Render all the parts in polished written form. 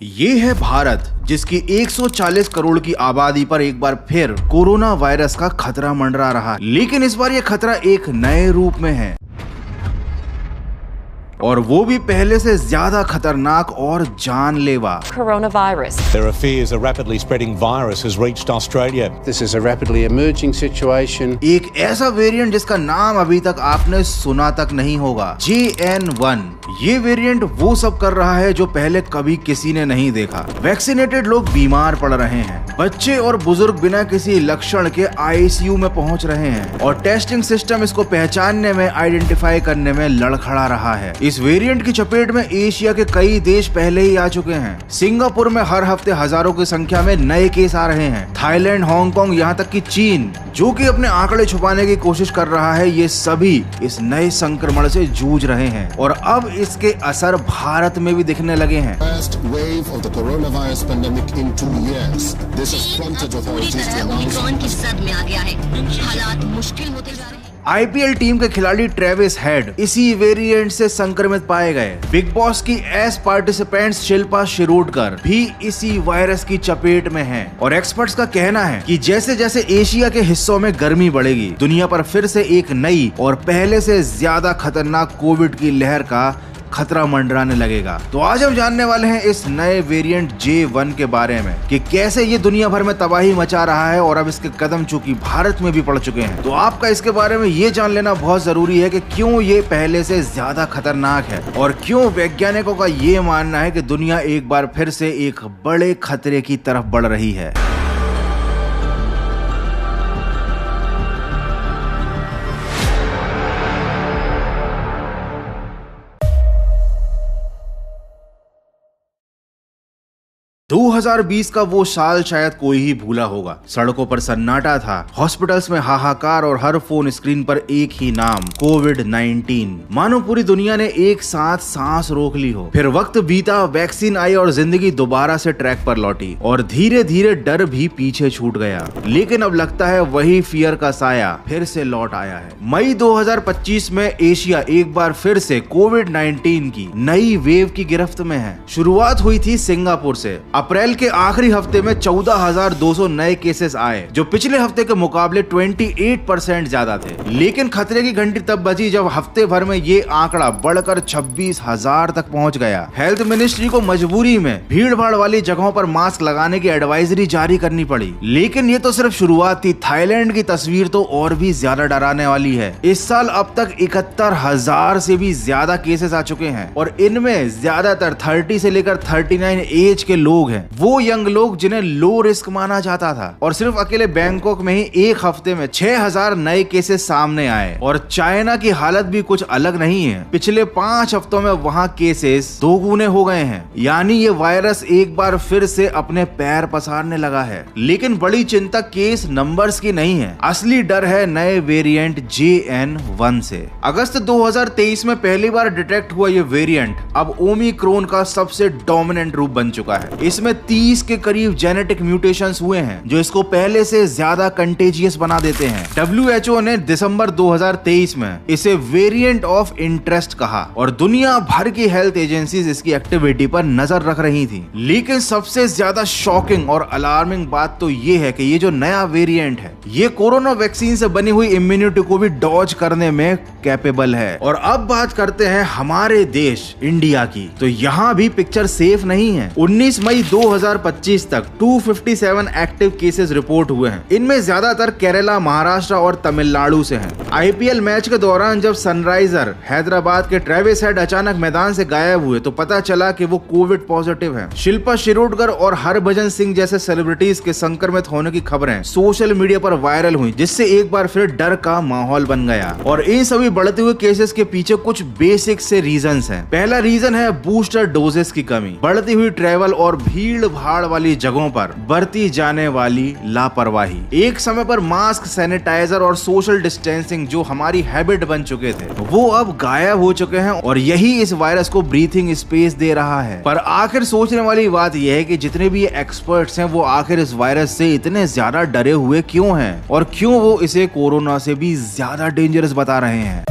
ये है भारत, जिसकी 140 करोड़ की आबादी पर एक बार फिर कोरोना वायरस का खतरा मंडरा रहा है। लेकिन इस बार ये खतरा एक नए रूप में है, और वो भी पहले से ज्यादा खतरनाक और जानलेवा। Coronavirus. There are fears a rapidly spreading virus has reached Australia. This is a rapidly emerging situation. एक ऐसा वेरिएंट जिसका नाम अभी तक आपने सुना तक नहीं होगा, JN1। ये वेरिएंट वो सब कर रहा है जो पहले कभी किसी ने नहीं देखा। वैक्सीनेटेड लोग बीमार पड़ रहे हैं, बच्चे और बुजुर्ग बिना किसी लक्षण के ICU में पहुंच रहे हैं, और टेस्टिंग सिस्टम इसको पहचानने में, आइडेंटिफाई करने में लड़खड़ा रहा है। इस वेरिएंट की चपेट में एशिया के कई देश पहले ही आ चुके हैं। सिंगापुर में हर हफ्ते हजारों की संख्या में नए केस आ रहे हैं। थाईलैंड, हांगकांग, यहाँ तक कि चीन, जो कि अपने आंकड़े छुपाने की कोशिश कर रहा है, ये सभी इस नए संक्रमण से जूझ रहे हैं, और अब इसके असर भारत में भी दिखने लगे हैं। First wave of the coronavirus pandemic in 2 years. This has prompted authorities to announce Omicron की जद में आ गया है। हालात मुश्किल होते जा रहे हैं। IPL टीम के खिलाड़ी ट्रेविस हेड इसी वेरिएंट से संक्रमित पाए गए। बिग बॉस की एस पार्टिसिपेंट्स शिल्पा शिरोडकर भी इसी वायरस की चपेट में हैं, और एक्सपर्ट्स का कहना है कि जैसे जैसे एशिया के हिस्सों में गर्मी बढ़ेगी, दुनिया पर फिर से एक नई और पहले से ज्यादा खतरनाक कोविड की लहर का खतरा मंडराने लगेगा। तो आज हम जानने वाले हैं इस नए वेरिएंट J1 के बारे में, कि कैसे ये दुनिया भर में तबाही मचा रहा है, और अब इसके कदम चूंकि भारत में भी पड़ चुके हैं, तो आपका इसके बारे में ये जान लेना बहुत जरूरी है कि क्यों ये पहले से ज्यादा खतरनाक है, और क्यों वैज्ञानिकों का ये मानना है कि दुनिया एक बार फिर से एक बड़े खतरे की तरफ बढ़ रही है। दो 2020 का वो साल शायद कोई ही भूला होगा। सड़कों पर सन्नाटा था, हॉस्पिटल्स में हाहाकार, और हर फोन स्क्रीन पर एक ही नाम, कोविड-19। मानो पूरी दुनिया ने एक साथ सांस रोक ली हो। फिर वक्त बीता, वैक्सीन आई, और जिंदगी दोबारा से ट्रैक पर लौटी, और धीरे धीरे डर भी पीछे छूट गया। लेकिन अब लगता है वही फियर का साया फिर से लौट आया है। मई 2025 में एशिया एक बार फिर से कोविड-19 की नई वेव की गिरफ्त में है। शुरुआत हुई थी सिंगापुर से। अप्रैल के आखिरी हफ्ते में 14,200 नए केसेस आए, जो पिछले हफ्ते के मुकाबले 28% ज्यादा थे। लेकिन खतरे की घंटी तब बजी जब हफ्ते भर में ये आंकड़ा बढ़कर 26,000 तक पहुंच गया। हेल्थ मिनिस्ट्री को मजबूरी में भीड़ भाड़ वाली जगहों पर मास्क लगाने की एडवाइजरी जारी करनी पड़ी। लेकिन ये तो सिर्फ शुरुआत थी। थाईलैंड की तस्वीर तो और भी ज्यादा डराने वाली है। इस साल अब तक 71,000 से भी ज्यादा केसेस आ चुके हैं, और इनमें ज्यादातर 30 से लेकर 39 एज के लोग हैं। वो यंग लोग जिन्हें लो रिस्क माना जाता था। और सिर्फ अकेले बैंकॉक में ही एक हफ्ते में 6,000 नए केसेस सामने आए। और चाइना की हालत भी कुछ अलग नहीं है। पिछले 5 हफ्तों में वहां केसेस दोगुने हो गए हैं। यानी ये वायरस एक बार फिर से अपने पैर पसारने लगा है। लेकिन बड़ी चिंता केस नंबर्स की नहीं है, असली डर है नए वेरिएंट JN1 से। अगस्त 2023 में पहली बार डिटेक्ट हुआ ये वेरिएंट अब ओमिक्रॉन का सबसे डोमिनेंट रूप बन चुका है। इसमें 30 के करीब जेनेटिक म्यूटेशंस हुए हैं, जो इसको पहले से ज्यादा कंटेजियस बना देते हैं। WHO ने दिसंबर 2023 में इसे वेरिएंट ऑफ इंटरेस्ट कहा, और दुनिया भर की हेल्थ एजेंसीज इसकी एक्टिविटी पर नजर रख रही थी। लेकिन सबसे ज्यादा शॉकिंग और अलार्मिंग बात तो ये है कि ये जो नया वेरिएंट है, ये कोरोना वैक्सीन से बनी हुई इम्यूनिटी को भी डॉज करने में कैपेबल है। और अब बात करते हैं हमारे देश इंडिया की, तो यहाँ भी पिक्चर सेफ नहीं है। 19 मई 2025 तक 257 एक्टिव केसेस रिपोर्ट हुए हैं। इनमें ज्यादातर केरला, महाराष्ट्र और तमिलनाडु से हैं। IPL मैच के दौरान जब सनराइजर हैदराबाद के ट्रेविस हेड अचानक मैदान से गायब हुए, तो पता चला कि वो कोविड पॉजिटिव हैं। शिल्पा शिरोडकर और हरभजन सिंह जैसे सेलिब्रिटीज के संक्रमित होने की खबरें सोशल मीडिया पर वायरल हुई, जिससे एक बार फिर डर का माहौल बन गया। और इन सभी बढ़ते हुए केसेस के पीछे कुछ बेसिक से रीजंस हैं। पहला रीजन है बूस्टर डोजेस की कमी, बढ़ती हुई ट्रेवल और भीड़ भाड़ वाली जगहों पर बरती जाने वाली लापरवाही। एक समय पर मास्क, सैनिटाइजर और सोशल डिस्टेंसिंग जो हमारी हैबिट बन चुके थे, वो अब गायब हो चुके हैं, और यही इस वायरस को ब्रीथिंग स्पेस दे रहा है। पर आखिर सोचने वाली बात यह है कि जितने भी एक्सपर्ट्स हैं, वो आखिर इस वायरस से इतने ज्यादा डरे हुए क्यों हैं, और क्यों वो इसे कोरोना से भी ज्यादा डेंजरस बता रहे हैं।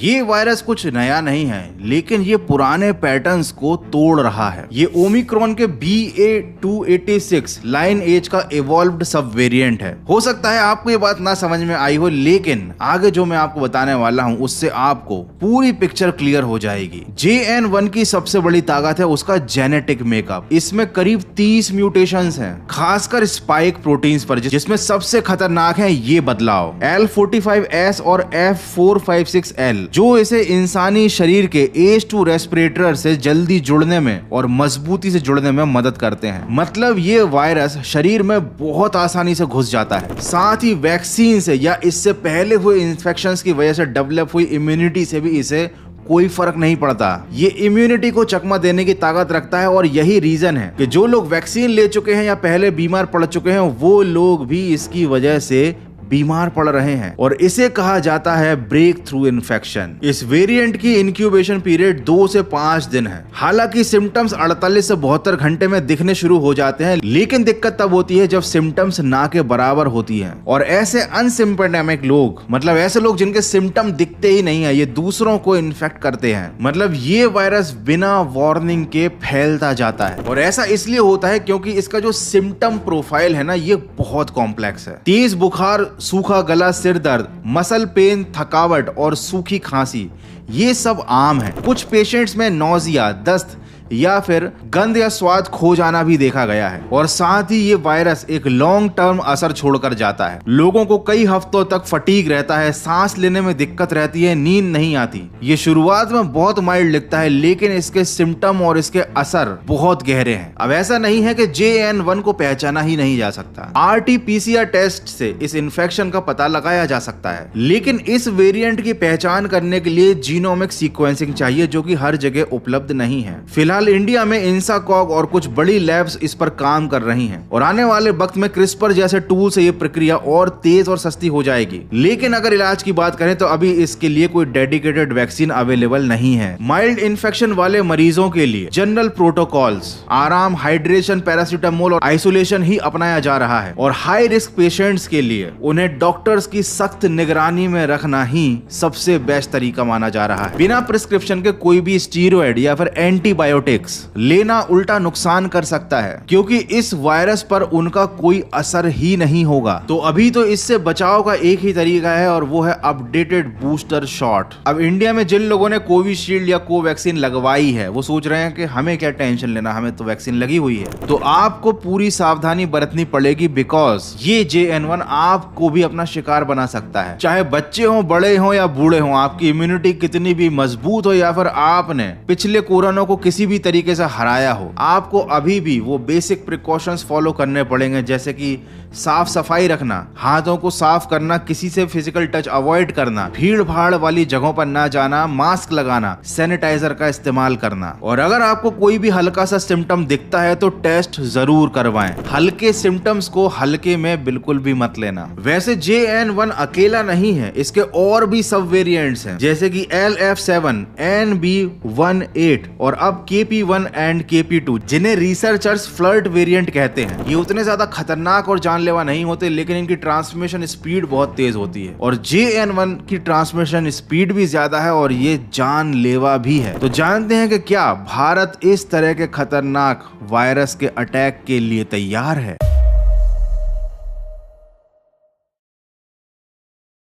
ये वायरस कुछ नया नहीं है, लेकिन ये पुराने पैटर्न्स को तोड़ रहा है। ये ओमिक्रॉन के BA.2.86 लाइन एज का इवॉल्व्ड सब वेरिएंट है। हो सकता है आपको ये बात ना समझ में आई हो, लेकिन आगे जो मैं आपको बताने वाला हूँ उससे आपको पूरी पिक्चर क्लियर हो जाएगी। JN1 की सबसे बड़ी ताकत है उसका जेनेटिक मेकअप। इसमें करीब 30 म्यूटेशंस हैं, खासकर स्पाइक प्रोटीन्स पर, जिसमें सबसे खतरनाक है ये बदलाव L45S और F456L, जो इसे इंसानी शरीर के ACE2 रेस्पिरेटर से जल्दी जुड़ने में और मजबूती से जुड़ने में मदद करते हैं। मतलब ये वायरस शरीर में बहुत आसानी से घुस जाता है। साथ ही वैक्सीन से या इससे पहले हुए इन्फेक्शंस की वजह से डेवलप हुई इम्यूनिटी से भी इसे कोई फर्क नहीं पड़ता। ये इम्यूनिटी को चकमा देने की ताकत रखता है और यही रीजन है कि जो लोग वैक्सीन ले चुके हैं या पहले बीमार पड़ चुके हैं वो लोग भी इसकी वजह से बीमार पड़ रहे हैं, और इसे कहा जाता है ब्रेक थ्रू इन्फेक्शन। इस वेरिएंट की इंक्यूबेशन पीरियड 2 से 5 दिन है। हालांकि सिम्टम्स 48 से 72 घंटे में दिखने शुरू हो जाते हैं, लेकिन दिक्कत तब होती है जब सिम्टम्स ना के बराबर होती है। और ऐसे अनसिम्पटोमेटिक लोग, मतलब ऐसे लोग जिनके सिम्टम दिखते ही नहीं है, ये दूसरों को इन्फेक्ट करते हैं। मतलब ये वायरस बिना वार्निंग के फैलता जाता है, और ऐसा इसलिए होता है क्योंकि इसका जो सिम्टम प्रोफाइल है ना, ये बहुत कॉम्प्लेक्स है। तेज बुखार, सूखा गला, सिर दर्द, मसल पेन, थकावट और सूखी खांसी, ये सब आम है। कुछ पेशेंट्स में नौजिया, दस्त या फिर गंध या स्वाद खो जाना भी देखा गया है। और साथ ही ये वायरस एक लॉन्ग टर्म असर छोड़कर जाता है। लोगों को कई हफ्तों तक फटीग रहता है, सांस लेने में दिक्कत रहती है, नींद नहीं आती। ये शुरुआत में बहुत माइल्ड दिखता है, लेकिन इसके सिम्टम और इसके असर बहुत गहरे हैं। अब ऐसा नहीं है कि JN1 को पहचाना ही नहीं जा सकता। RT-PCR टेस्ट से इस इन्फेक्शन का पता लगाया जा सकता है, लेकिन इस वेरिएंट की पहचान करने के लिए जीनोमिक सीक्वेंसिंग चाहिए, जो कि हर जगह उपलब्ध नहीं है। फिलहाल इंडिया में इंसाकॉग और कुछ बड़ी लैब्स इस पर काम कर रही हैं, और आने वाले वक्त में क्रिस्पर जैसे टूल से ये प्रक्रिया और तेज और सस्ती हो जाएगी। लेकिन अगर इलाज की बात करें तो अभी इसके लिए कोई डेडिकेटेड वैक्सीन अवेलेबल नहीं है। माइल्ड इन्फेक्शन वाले मरीजों के लिए जनरल प्रोटोकॉल्स, आराम, हाइड्रेशन, पैरासीटामोल और आइसोलेशन ही अपनाया जा रहा है। और हाई रिस्क पेशेंट्स के लिए उन्हें डॉक्टर्स की सख्त निगरानी में रखना ही सबसे बेस्ट तरीका माना जा रहा है। बिना प्रिस्क्रिप्शन के कोई भी स्टीरॉयड या फिर एंटीबायोटिक लेना उल्टा नुकसान कर सकता है, क्योंकि इस वायरस पर उनका कोई असर ही नहीं होगा। तो अभी तो इससे बचाव का एक ही तरीका है, और वो है अपडेटेड बूस्टर शॉट। अब इंडिया में जिन लोगों ने कोविशील्ड या कोवैक्सीन लगवाई है वो सोच रहे हैं कि हमें क्या टेंशन लेना, हमें तो वैक्सीन लगी हुई है। तो आपको पूरी सावधानी बरतनी पड़ेगी, बिकॉज ये JN1 आपको भी अपना शिकार बना सकता है। चाहे बच्चे हो, बड़े हो या बूढ़े हो, आपकी इम्यूनिटी कितनी भी मजबूत हो या फिर आपने पिछले कोरोना को किसी भी तरीके से हराया हो, आपको अभी भी वो बेसिक प्रिकॉशंस फॉलो करने पड़ेंगे, जैसे कि साफ सफाई रखना, हाथों को साफ करना, किसी से फिजिकल टच अवॉइड करना, भीड़ भाड़ वाली जगहों पर ना जाना, मास्क लगाना, सैनिटाइजर का इस्तेमाल करना। और अगर आपको कोई भी हल्का सा सिम्टम दिखता है तो टेस्ट जरूर करवाएं। हल्के सिम्टम्स को हल्के में बिल्कुल भी मत लेना। वैसे JN1 अकेला नहीं है, इसके और भी सब वेरिएंट्स हैं, जैसे कि LF7, NB18 और अब KP1 एंड KP2, जिन्हें रिसर्चर्स फ्लर्ट वेरिएंट कहते हैं। ये उतने ज्यादा खतरनाक और जानलेवा नहीं होते, लेकिन इनकी ट्रांसमिशन स्पीड बहुत तेज होती है। और JN1 की ट्रांसमिशन स्पीड भी ज्यादा है और ये जानलेवा भी है। तो जानते हैं कि क्या भारत इस तरह के खतरनाक वायरस के अटैक के लिए तैयार है?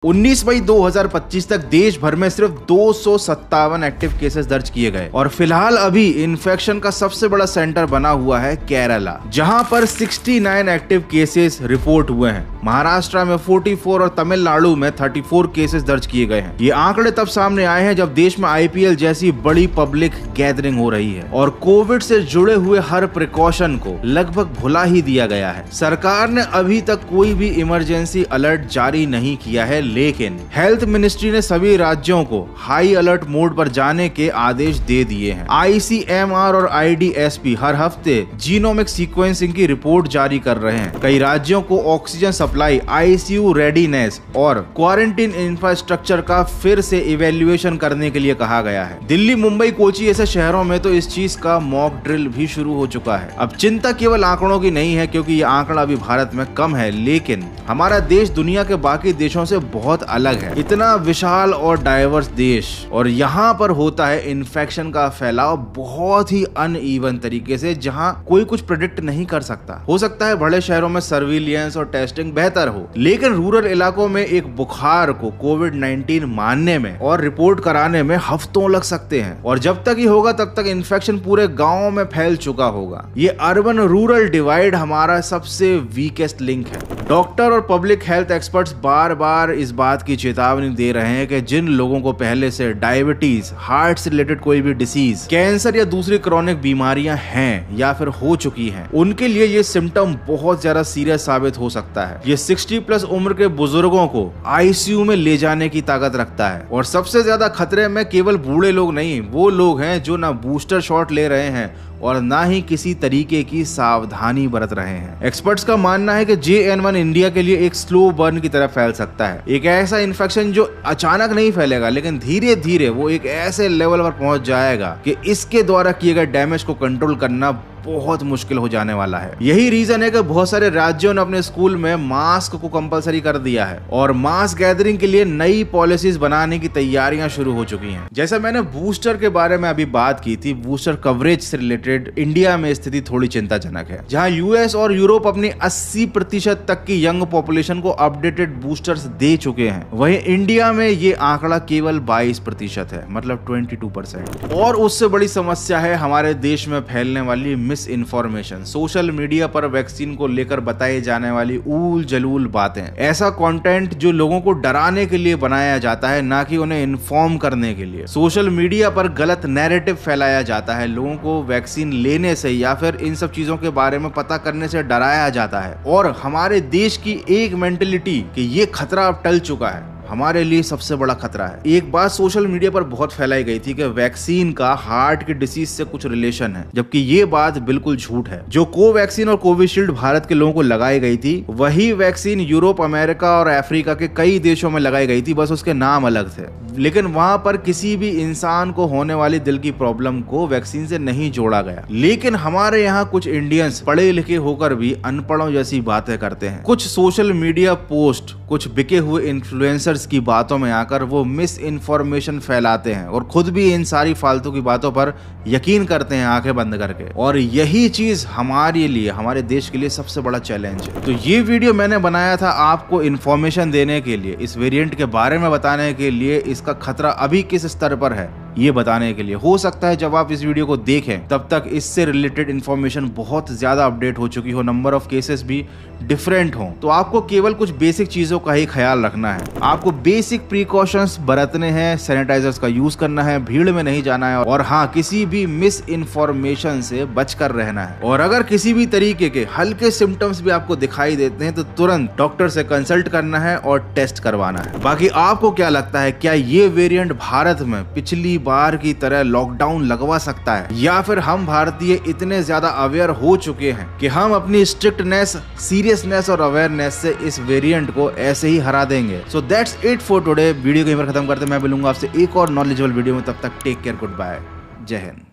19 मई 2025 तक देश भर में सिर्फ 257 एक्टिव केसेस दर्ज किए गए, और फिलहाल अभी इन्फेक्शन का सबसे बड़ा सेंटर बना हुआ है केरला, जहां पर 69 एक्टिव केसेस रिपोर्ट हुए हैं। महाराष्ट्र में 44 और तमिलनाडु में 34 केसेस दर्ज किए गए हैं। ये आंकड़े तब सामने आए हैं जब देश में IPL जैसी बड़ी पब्लिक गैदरिंग हो रही है, और कोविड से जुड़े हुए हर प्रिकॉशन को लगभग भुला ही दिया गया है। सरकार ने अभी तक कोई भी इमरजेंसी अलर्ट जारी नहीं किया है, लेकिन हेल्थ मिनिस्ट्री ने सभी राज्यों को हाई अलर्ट मोड पर जाने के आदेश दे दिए हैं। ICMR और IDSP हर हफ्ते जीनोमिक सीक्वेंसिंग की रिपोर्ट जारी कर रहे हैं। कई राज्यों को ऑक्सीजन सप्लाई, ICU रेडीनेस और क्वारंटीन इंफ्रास्ट्रक्चर का फिर से इवेल्युएशन करने के लिए कहा गया है। दिल्ली, मुंबई, कोची ऐसे शहरों में तो इस चीज का मॉक ड्रिल भी शुरू हो चुका है। अब चिंता केवल आंकड़ों की नहीं है, क्योंकि ये आंकड़ा अभी भारत में कम है, लेकिन हमारा देश दुनिया के बाकी देशों से बहुत अलग है। इतना विशाल और डाइवर्स देश और यहाँ पर होता है इन्फेक्शन का फैलाव बहुत ही अनइवन तरीके से, जहाँ कोई कुछ प्रेडिक्ट नहीं कर सकता। हो सकता है बड़े शहरों में सर्विलियंस और टेस्टिंग बेहतर हो, लेकिन रूरल इलाकों में एक बुखार को कोविड-19 मानने में और रिपोर्ट कराने में हफ्तों लग सकते हैं, और जब तक ये होगा तब तक इन्फेक्शन पूरे गांव में फैल चुका होगा। ये अर्बन रूरल डिवाइड हमारा सबसे वीकेस्ट लिंक है। डॉक्टर और पब्लिक हेल्थ एक्सपर्ट्स बार बार इस बात की चेतावनी दे रहे हैं कि जिन लोगों को पहले से डायबिटीज, हार्ट से रिलेटेड कोई भी डिसीज, कैंसर या दूसरी क्रॉनिक बीमारियां हैं या फिर हो चुकी हैं, उनके लिए ये सिम्टम बहुत ज्यादा सीरियस साबित हो सकता है। ये 60+ उम्र के बुजुर्गों को आईसीयू में ले जाने की ताकत रखता है, और सबसे ज्यादा खतरे में केवल बूढ़े लोग नहीं, वो लोग हैं जो ना बूस्टर शॉट ले रहे हैं और ना ही किसी तरीके की सावधानी बरत रहे हैं। एक्सपर्ट्स का मानना है कि JN1 इंडिया के लिए एक स्लो बर्न की तरह फैल सकता है, एक ऐसा इन्फेक्शन जो अचानक नहीं फैलेगा, लेकिन धीरे धीरे वो एक ऐसे लेवल पर पहुंच जाएगा कि इसके द्वारा किए गए डैमेज को कंट्रोल करना बहुत मुश्किल हो जाने वाला है। यही रीजन है कि बहुत सारे राज्यों ने अपने स्कूल में मास्क को कंपलसरी कर दिया है और मास गैदरिंग के लिए नई पॉलिसीज बनाने की तैयारियां शुरू हो चुकी हैं। जैसा मैंने बूस्टर के बारे में अभी बात की थी, बूस्टर कवरेज से रिलेटेड इंडिया में स्थिति थोड़ी चिंताजनक है। जहां यूएस और यूरोप अपनी 80% तक की यंग पॉपुलेशन को अपडेटेड बूस्टर्स दे चुके हैं, वहीं इंडिया में ये आंकड़ा केवल 22% है, मतलब 22%। और उससे बड़ी समस्या है हमारे देश में फैलने वाली मिस इन्फॉर्मेशन, सोशल मीडिया पर वैक्सीन को लेकर बताई जाने वाली ऊल जलूल बातें, ऐसा कंटेंट जो लोगों को डराने के लिए बनाया जाता है, ना कि उन्हें इन्फॉर्म करने के लिए। सोशल मीडिया पर गलत नैरेटिव फैलाया जाता है, लोगों को वैक्सीन लेने से या फिर इन सब चीजों के बारे में पता करने से डराया जाता है, और हमारे देश की एक मेंटेलिटी कि ये खतरा अब टल चुका है, हमारे लिए सबसे बड़ा खतरा है। एक बात सोशल मीडिया पर बहुत फैलाई गई थी कि वैक्सीन का हार्ट की डिसीज से कुछ रिलेशन है, जबकि ये बात बिल्कुल झूठ है। जो कोवैक्सीन और कोविशील्ड भारत के लोगों को लगाई गई थी, वही वैक्सीन यूरोप, अमेरिका और अफ्रीका के कई देशों में लगाई गई थी, बस उसके नाम अलग थे। लेकिन वहां पर किसी भी इंसान को होने वाली दिल की प्रॉब्लम को वैक्सीन से नहीं जोड़ा गया। लेकिन हमारे यहाँ कुछ इंडियंस पढ़े लिखे होकर भी अनपढ़ों जैसी बातें करते हैं। कुछ सोशल मीडिया पोस्ट, कुछ बिके हुए इन्फ्लुएंसर्स की बातों में आकर वो मिस इन्फॉर्मेशन फैलाते हैं और खुद भी इन सारी फालतू की बातों पर यकीन करते हैं आंखें बंद करके। और यही चीज हमारे लिए, हमारे देश के लिए सबसे बड़ा चैलेंज है। तो ये वीडियो मैंने बनाया था आपको इन्फॉर्मेशन देने के लिए, इस वेरिएंट के बारे में बताने के लिए, इसका खतरा अभी किस स्तर पर है ये बताने के लिए। हो सकता है जब आप इस वीडियो को देखें तब तक इससे रिलेटेड इन्फॉर्मेशन बहुत ज्यादा अपडेट हो चुकी हो, नंबर ऑफ केसेस भी डिफरेंट हो। तो आपको केवल कुछ बेसिक चीजों का ही ख्याल रखना है। आपको बेसिक प्रिकॉशंस बरतने हैं, सैनिटाइजर्स का यूज करना है, भीड़ में नहीं जाना है, और हाँ, किसी भी मिस इन्फॉर्मेशन से बचकर रहना है। और अगर किसी भी तरीके के हल्के सिम्टम्स भी आपको दिखाई देते हैं तो तुरंत डॉक्टर से कंसल्ट करना है और टेस्ट करवाना है। बाकी आपको क्या लगता है, क्या ये वेरिएंट भारत में पिछली बार की तरह लॉकडाउन लगवा सकता है, या फिर हम भारतीय इतने ज्यादा अवेयर हो चुके हैं कि हम अपनी स्ट्रिक्टनेस, सीरियसनेस और अवेयरनेस से इस वेरिएंट को ऐसे ही हरा देंगे। So that's it for today. Video को यहीं पर खत्म करते हैं। मैं मिलूंगा आपसे एक और नॉलेजेबल वीडियो में, तब तक टेक केयर, गुड बाय, जय हिंद।